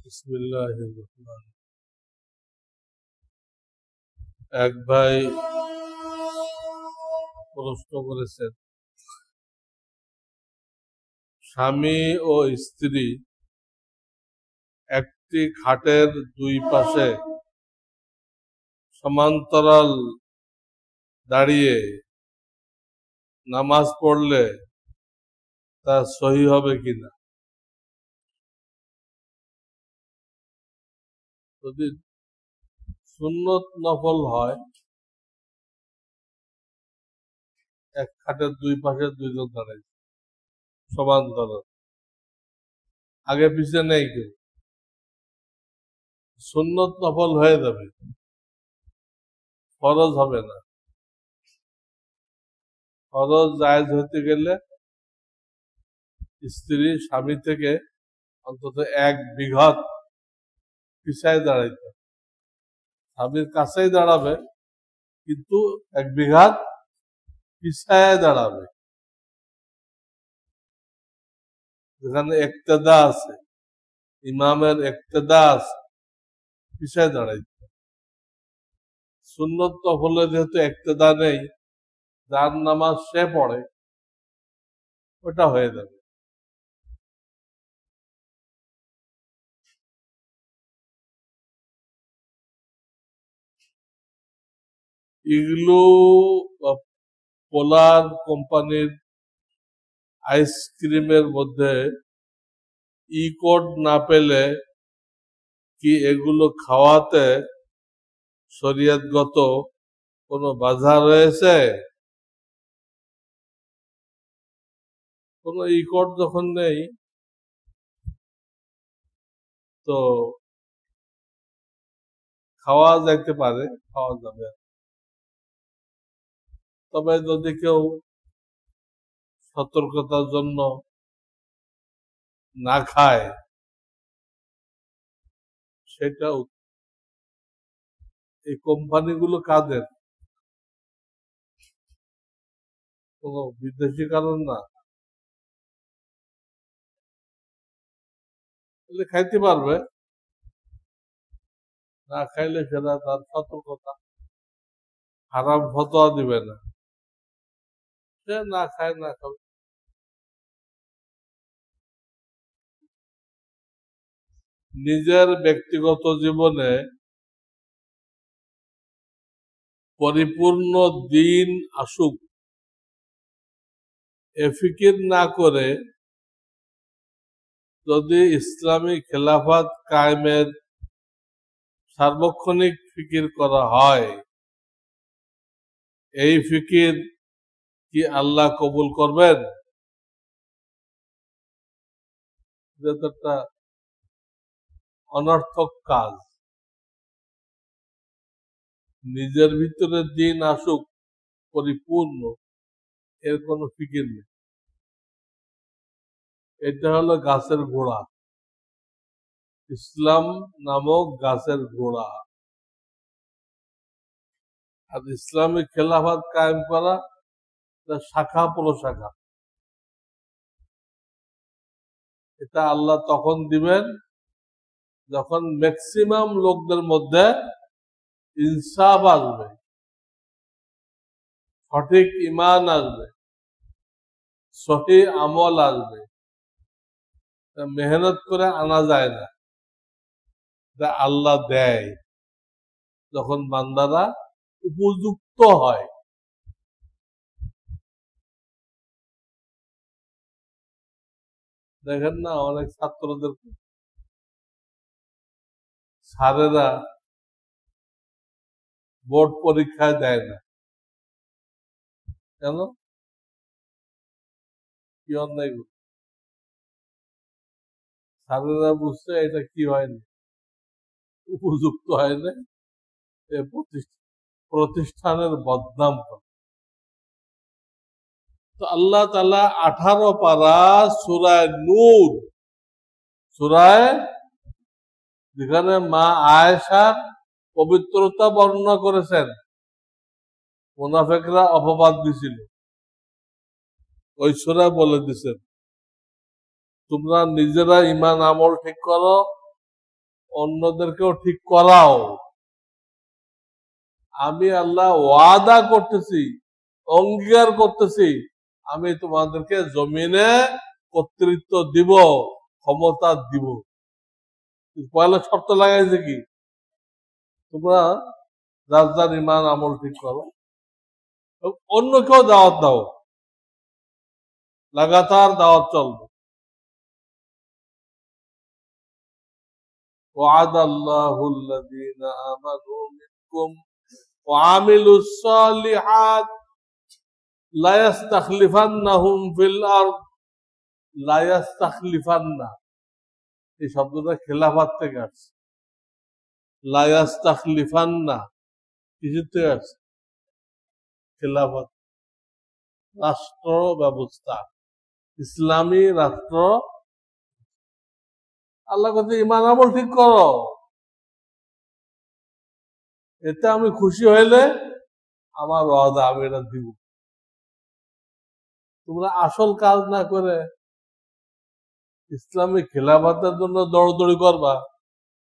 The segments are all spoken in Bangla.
বিসমিল্লাহির রহমান। এক ভাই প্রশ্ন করেছেন, স্বামী ও স্ত্রী একটি খাটের দুই পাশে সমান্তরাল দাঁড়িয়ে নামাজ পড়লে তা সহি হবে কিনা। যদি সুন্নত নফল হয়, এক খাটের দুই পাশে দুইজন দাঁড়ায় সমান্তরাল, আগে পিছিয়ে নেই কেউ, সুন্নত নফল হয়ে যাবে, ফরজ হবে না। ফরজ জায়েজ হতে গেলে স্ত্রী স্বামী থেকে অন্তত এক বিঘত পিছায় দাঁড়াইতে, স্বামীর কাছেই দাঁড়াবে কিন্তু এক বিঘাত পিছায় দাঁড়াবে। যেখানে ইক্তেদা আছে, ইমামের ইক্তেদা আছে, পিছায় দাঁড়াইতে। সুন্নত নফলে যেহেতু ইক্তেদা নেই, যার নামাজ সে পড়ে ওটা হয়ে যাবে। এগুলো পোলার কোম্পানির আইসক্রিমের মধ্যে ই কোড না পেলে কি এগুলো খাওয়াতে শরীয়তগত কোনো বাধা রয়েছে? কোনো ই কোড যখন নেই তো খাওয়া যাইতে পারে, খাওয়া যাবে। তবে যদি কেউ সতর্কতার জন্য না খায়, সেটা এই কোম্পানিগুলো কাদের? কোন বিদেশি কারণ না, খাইতে পারবে, না খাইলে সেটা তার সতর্কতা, হারাম ফতোয়া দিবে না, সে না খায় না খাবে। নিজের ব্যক্তিগত জীবনে পরিপূর্ণ দিন আসুক এ ফিকির না করে যদি ইসলামী খেলাফত কায়েমের সার্বক্ষণিক ফিকির করা হয়, এই ফিকির কি আল্লাহ কবুল করবেন? যেটা একটা অনর্থক কাজ। নিজের ভিতরে দিন আসুক পরিপূর্ণ, এর কোনো ফিকির নেই। এটা হলো গাছের গোড়া, ইসলাম নামক গাছের গোড়া। আর ইসলামিক খেলাফত কায়েম করা শাখা প্রশাখা। এটা আল্লাহ তখন দিবেন যখন ম্যাক্সিমাম লোকদের মধ্যে ইনসাফ আসবে, সঠিক ঈমান আসবে, সঠিক আমল আসবে। মেহনত করে আনা যায় না, আল্লাহ দেয় যখন বান্দারা উপযুক্ত হয়। দেখেন না, অনেক ছাত্রদের স্যারেরা বোর্ড পরীক্ষায় দেয় না কেন? কি অন্যায়? স্যারেরা বুঝছে এটা কি হয়নি, উপযুক্ত হয়নি, প্রতিষ্ঠানের বদনাম করে। তো আল্লাহ তাআলা 18 পারা সূরা নূর, সূরায় যেখানে মা আয়েশার পবিত্রতা বর্ণনা করেছেন, মুনাফিকরা অপবাদ দিছিল, ওই সূরা বলে দিছেন তোমরা নিজেরা ঈমান আমল ঠিক করো, অন্যদেরকেও ঠিক করাও। আমি আল্লাহ ওয়াদা করতেছি, অঙ্গীকার করতেছি, আমি তোমাদেরকে জমিনে কর্তৃত্ব দিব, ক্ষমতা দিব। পয়লা শর্ত লাগাইছে কি, তোমরা যার যার ইমান আমল ঠিক করো, অন্য কেউ দাওয়াত দাও, লাগাতার দাওয়াত চলবে। وعد الله الذين آمنوا منكم وعملوا الصالحات لا يستخلفنهم في الأرض لا يستخلفن, এই শব্দটা খেলাফত থেকে আসছে। লা ইয়াস্তাখলিফান্না কিছুর থেকে আসছে? খেলাফত, রাষ্ট্র ব্যবস্থা, ইসলামী রাষ্ট্র। আল্লাহ কাছে ইমান আমল ঠিক করো, এতে আমি খুশি হইলে আমার ওয়াদা আমি এটা দিব। তোমরা আসল কাজ না করে ইসলামী খেলাফতের জন্য দৌড়দৌড়ি করবা,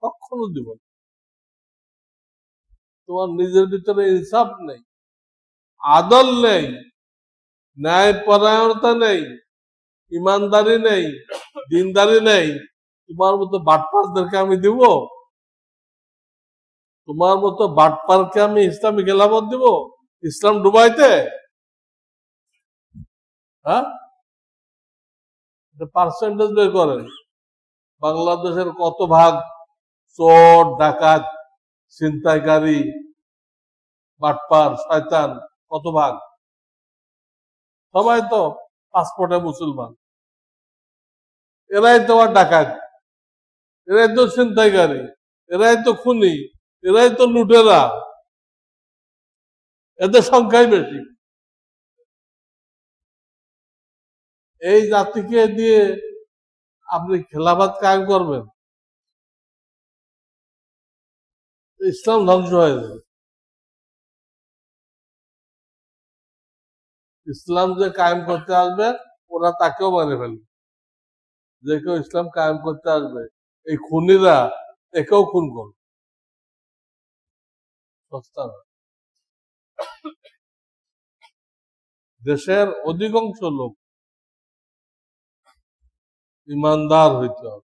কখনো দিব না। তোমার নিজের ভিতরে ইনসাফ নেই, আদল নেই, ন্যায় পরায়ণতা নেই, ইমানদারি নেই, দিনদারি নেই। তোমার মতো বাটপারদেরকে আমি দিব? তোমার মতো বাটপারকে আমি ইসলামী খেলাফত দিব? ইসলাম ডুবাইতে? হ্যাঁ, পার্সেন্টেজ বের করেন। বাংলাদেশের কত ভাগ চোর, ডাকাত, ছিনতাইকারী, বাটপার, শয়তান, কত ভাগ? সবাই তো পাসপোর্টে মুসলমান। এরাই তো আর ডাকাত, এরাই তো ছিনতাইকারী, এরাই তো খুনি, এরাই তো লুটেরা। এদের সংখ্যাই বেশি। এই জাতিকে দিয়ে আপনি খেলাফত কায়েম করবেন, ইসলাম ধ্বংস হয়ে যাবে। ইসলাম যে কায়েম করতে আসবে ওরা তাকেও মেরে ফেলবে। যে কেউ ইসলাম কায়েম করতে আসবে, এই খুনিরা একেও খুন করবে। সস্তা না। দেশের অধিকাংশ লোক ইমানদার হইতে হবে,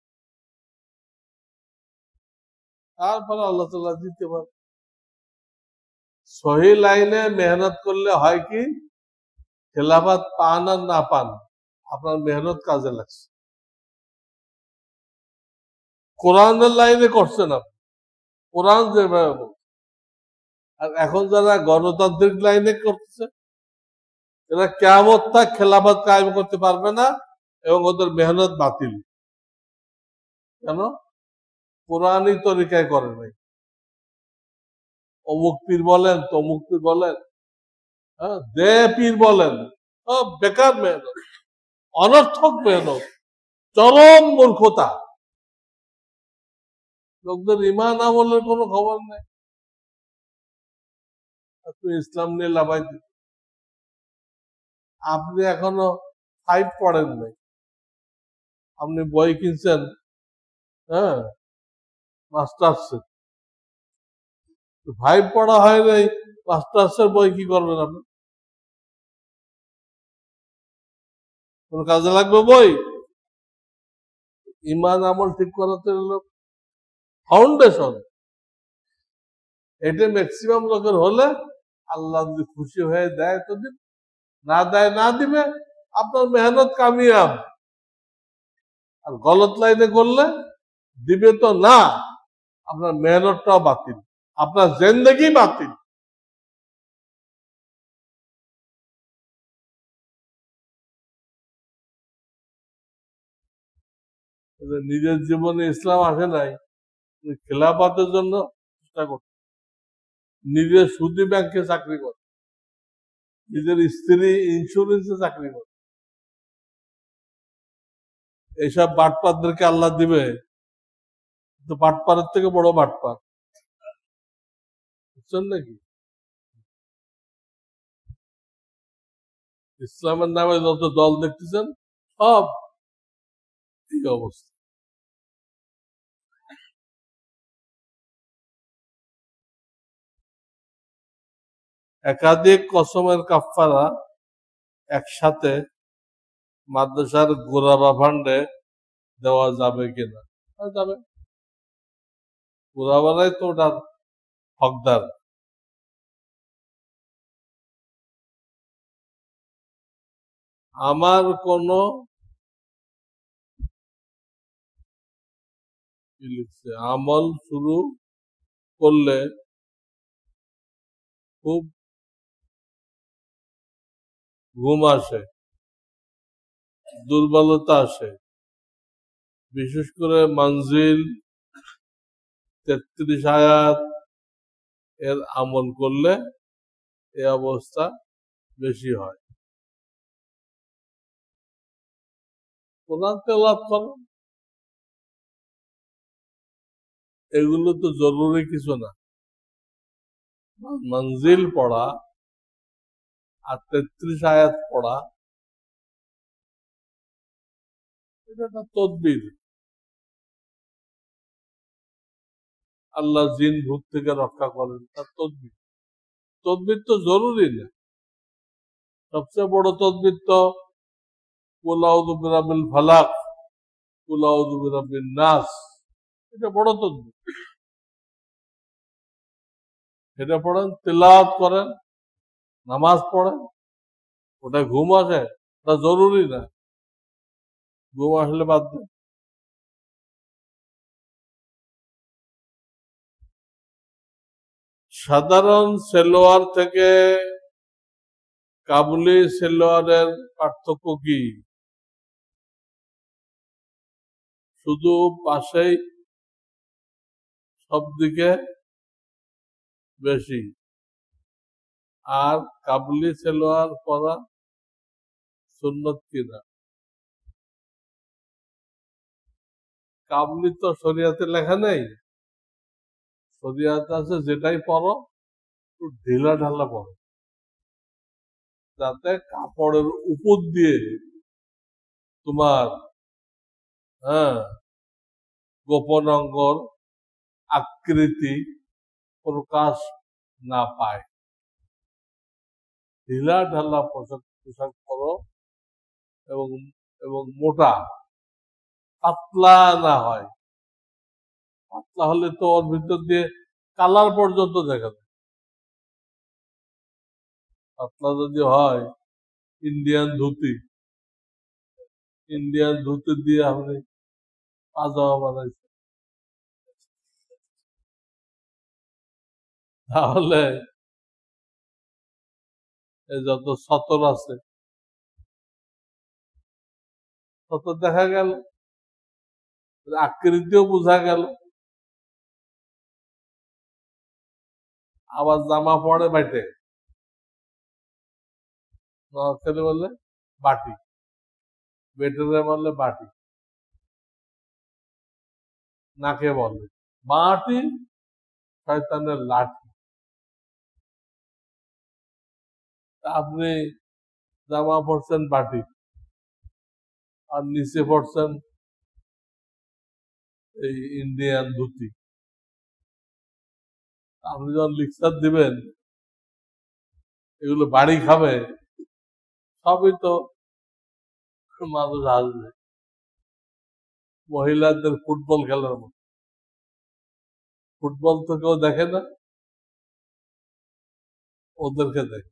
তারপরে আল্লাহ তাআলা দিতে পারে। সহি লাইনে মেহনত করলে হয় কি, খেলাফত পান আর না পান, আপনার মেহনত কাজে লাগছে। কোরআনের লাইনে করছেন আপনি, কোরআন যেভাবে বলছে। আর এখন যারা গণতান্ত্রিক লাইনে করতেছে, এরা কিয়ামত তাক খেলাফত কায়েম করতে পারবে না এবং ওদের মেহনত বাতিল। কেন? কোরআনই তরিকায় করে নাই। অমুক পীর বলেন, তমুক পীর বলেন, দে পীর বলেন, বেকার মেহনত, অনর্থক মেহনত, চরম মূর্খতা। লোকদের ইমান আমলের কোনো খবর নেই। আপনি ইসলাম নিয়ে লাভাই দিন। আপনি এখনো 5 পড়েন নাই, আপনি বই কিনছেন, হ্যাঁ, মাস্টার্সের। 5 পড়া হয় নাই, মাস্টার্সের বই কি করবেন আপনি? কোন কাজে লাগবে বই? ইমান আমল ঠিক করাতে হলো ফাউন্ডেশন। এটা ম্যাক্সিমাম লোকের হলে আল্লাহ যদি খুশি হয়ে দেয় তো দিন, না দেয় না দিবে, আপনার মেহনত কামিয়াব। আর গলত লাইনে করলে দিবে তো না, আপনার মেহনতটাও বাতিল, আপনার জিন্দেগি বাতিল। নিজের জীবনে ইসলাম আসে নাই, খেলাফতের জন্য চেষ্টা করছে। নিজের সুদী ব্যাংকে চাকরি করে, নিজের স্ত্রী ইন্স্যুরেন্সে চাকরি করে। এইসব বাটপারদেরকে আল্লাহ দিবে, তো বাটপারের থেকে বড় বাটপার, বুঝছেন নাকি? ইসলামের নামে যত দল দেখতেছেন সব এই অবস্থা। একাধিক কসমের কাফারা একসাথে মাদ্রাসার গোড়া বা ফান্ডে দেওয়া যাবে কিনা? যাবে। গোড়াবালাই তো ওটার হকদার। আমার কোনো আমল শুরু করলে খুব ঘুম আসে, দুর্বলতা আসে, বিশেষ করে মঞ্জিল 33 আয়াত এর আমল করলে এই অবস্থা বেশি হয়। কোরআন তেলাওয়াত করো, এগুলো তো জরুরি কিছু না। মঞ্জিল পড়া আর 33 আয়াত পড়া এটা একটা তদবির। আল্লাহ জিন ভূত থেকে রক্ষা করেন, তার তদবির। তদবির তো জরুরি না। সবচেয়ে বড় তদবির তো কুল আউযু বিরাব্বিল ফালাক, কুল আউযু বিরাব্বিন নাস, এটা বড় তদবির। এটা পড়েন, তেলাওয়াত করেন, নামাজ পড়েন। ওটা ঘুম আসে, ওটা জরুরি না। ঘুম আসলে বাদ দেন। সাধারণ সেলোয়ার থেকে কাবুলি সেলোয়ারের পার্থক্য কি? শুধু পাশেই সব দিকে বেশি, আর কাবুলি সেলোয়ার পরা সুন্নত কিনা? কাবুলি তো শরিয়াতে লেখা নেই। শরিয়াতে আছে যেটাই পরো একটু ঢিলা ঢালা পরো, যাতে কাপড়ের উপর দিয়ে তোমার গোপন অঙ্গর আকৃতি প্রকাশ না পায়। ঢিলা ঢালা পোশাক পরো এবং এবং মোটা, পাতলা না হয়। পাতলা হলে তো ওর ভিতর দিয়ে কালার পর্যন্ত দেখা যায়। পাতলা যদি হয় ইন্ডিয়ান ধুতি দিয়ে আপনি পাজামা বানাইছে, তাহলে যত সতর আছে তত দেখা গেল, আকৃতিও বোঝা গেল। আবার জামা পড়ে বাইটে, নোয়াখালী বলে বাটি, বেটেরে বলে বাটি, নাকে বলে বাটি, শয়তানের লাঠি। আপনি জামা পড়ছেন বাটি আর নিচে পড়ছেন এই ইন্ডিয়ান ধুতি। আপনি যখন লিকচার দিবেন এগুলো বাড়ি খাবে, সবই তো মানুষ আসবে। মহিলাদের ফুটবল খেলার মতো, ফুটবল তো কেউ দেখে না, ওদেরকে দেখে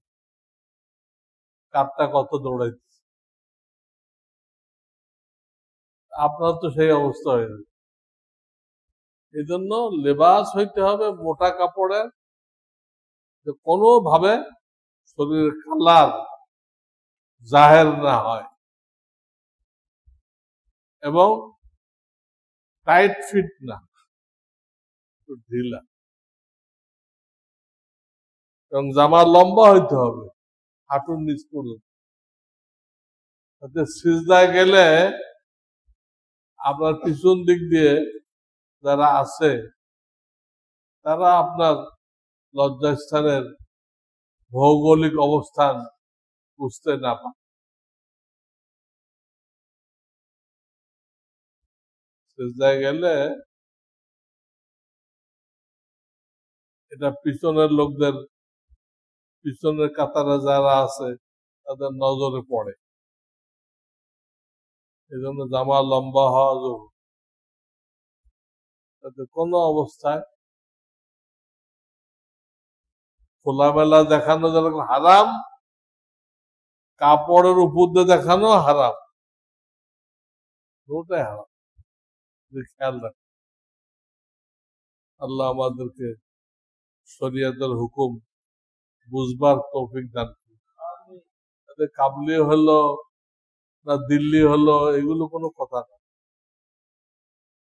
কারটা কত দৌড়াইছে। আপনার তো সেই অবস্থা হয়ে যাবে। এই জন্য লেবাস হইতে হবে মোটা কাপড়ের, কোনো ভাবে শরীরের কালার জাহের না হয়, এবং টাইট ফিট না, ঢিলা। এবং জামা লম্বা হইতে হবে হাঁটুর নিচ পর্যন্ত, সিজদায় গেলে আপনার পিছন দিক দিয়ে যারা আছে তারা আপনার লজ্জাস্থানের ভৌগোলিক অবস্থান বুঝতে না পারে। সিজদায় গেলে এটা পিছনের লোকদের পিছনের কাতারে যারা আছে তাদের নজরে পড়ে। এই জন্য জামা লম্বা হওয়া জরুরি। তাতে কোনো অবস্থায় খোলামেলা দেখানো যেরকম হারাম, কাপড়ের উপর দিয়ে দেখানো হারাম, ওটাই হারাম। খেয়াল রাখ। আল্লাহ আমাদেরকে শরীয়তের হুকুম বুঝবার তৌফিক দান করুন। কাবলি হলো না দিল্লি হলো এগুলো কোনো কথা না।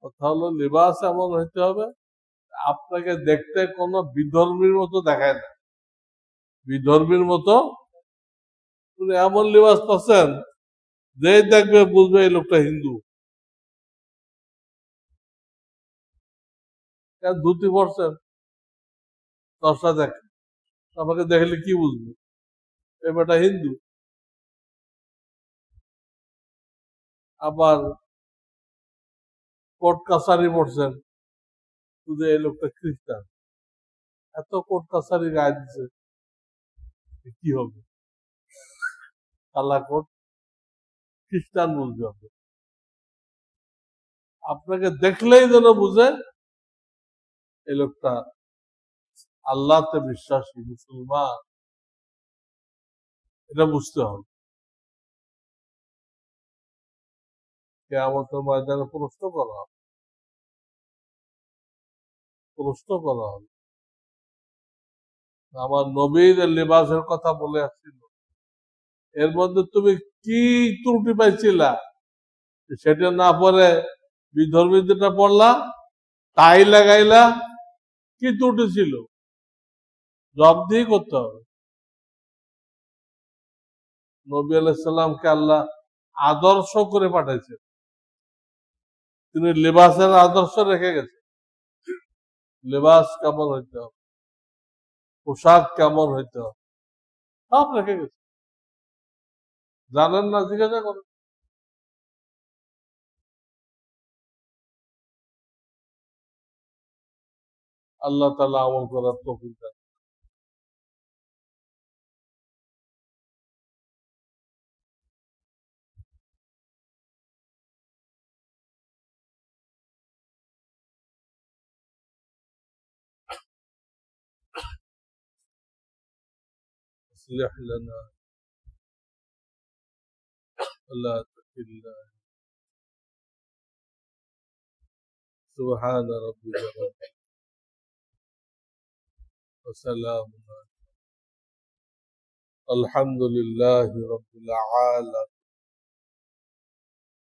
কথা হলো লিবাস এমন হইতে হবে আপনাকে দেখতে কোনো বিধর্মীর মতো দেখায় না। বিধর্মীর মতো এমন লিবাস পাচ্ছেন যে দেখবে বুঝবে এই লোকটা হিন্দু। ধুতি পড়ছেন, দশটা দেখেন, আমাকে দেখলে কি বুঝবে এই বেটা হিন্দু। আবার কোর্ট কাছারি পড়ছেন, শুধু এই লোকটা খ্রিস্টান। এত কোর্ট কাছারি গায়ে দিচ্ছে, কি হবে? কালা কোর্ট খ্রিস্টান বুঝবে হবে। আপনাকে দেখলেই যেন বুঝে এই লোকটা আল্লাহতে বিশ্বাসী মুসলমান, এটা বুঝতে হবে। কিয়ামতের ময়দানে প্রশ্ন করা হবে, প্রশ্ন করা হবে। আমার নবীর লিবাসের কথা বলে আসছিল, এর মধ্যে তুমি কি ত্রুটি পাইছিলা সেটা না পরে বিধর্মীদেরটা পড়লা, টাই লাগাইলা, কি ত্রুটি ছিল জব দিয়ে করতে হবে। নবী আলাইহিসসালামকে আল্লাহ আদর্শ করে পাঠাইছে, তিনি লিবাসের আদর্শ রেখে গেছে। লিবাস কেমন হইতে হবে, পোশাক কেমন হইতে হবে, সব রেখে গেছে। জানেন না, জিজ্ঞাসা করেন। আল্লাহ তাআলা আমল করার তৌফিক দান। اصلح لنا ولا تكلنا. سبحان ربك رب وسلام. الحمد لله رب العالمين.